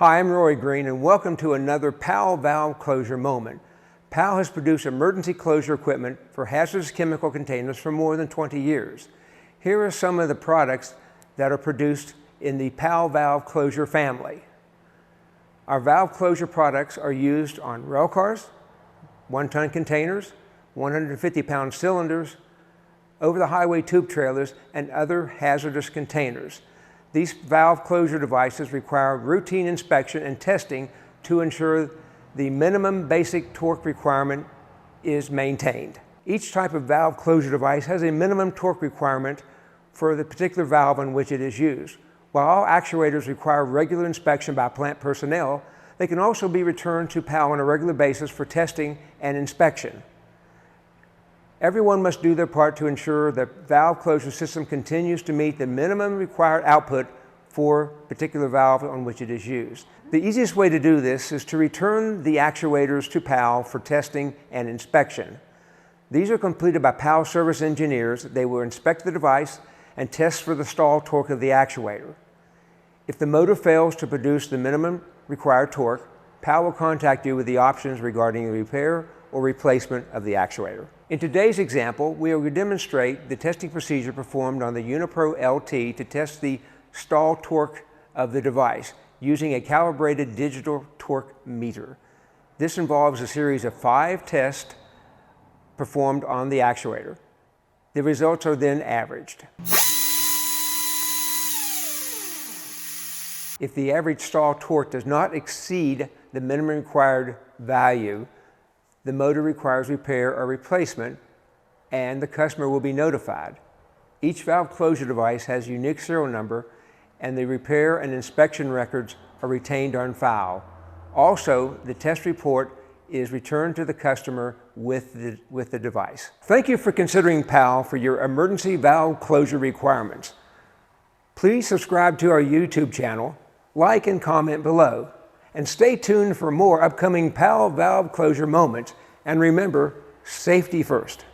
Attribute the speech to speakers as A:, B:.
A: Hi, I'm Roy Green and welcome to another Powell valve closure moment. Powell has produced emergency closure equipment for hazardous chemical containers for more than 20 years. Here are some of the products that are produced in the Powell valve closure family. Our valve closure products are used on rail cars, 1-ton containers, 150-pound cylinders, over-the-highway tube trailers, and other hazardous containers. These valve closure devices require routine inspection and testing to ensure the minimum basic torque requirement is maintained. Each type of valve closure device has a minimum torque requirement for the particular valve on which it is used. While all actuators require regular inspection by plant personnel, they can also be returned to Powell on a regular basis for testing and inspection. Everyone must do their part to ensure the valve closure system continues to meet the minimum required output for a particular valve on which it is used. The easiest way to do this is to return the actuators to Powell for testing and inspection. These are completed by Powell service engineers. They will inspect the device and test for the stall torque of the actuator. If the motor fails to produce the minimum required torque, Powell will contact you with the options regarding the repair or replacement of the actuator. In today's example, we will demonstrate the testing procedure performed on the Unipro LT to test the stall torque of the device using a calibrated digital torque meter. This involves a series of 5 tests performed on the actuator. The results are then averaged. If the average stall torque does not exceed the minimum required value, the motor requires repair or replacement, and the customer will be notified. Each valve closure device has a unique serial number, and the repair and inspection records are retained on file. Also, the test report is returned to the customer with the device. Thank you for considering Powell for your emergency valve closure requirements. Please subscribe to our YouTube channel, like and comment below. And stay tuned for more upcoming Powell valve closure moments. And remember, safety first.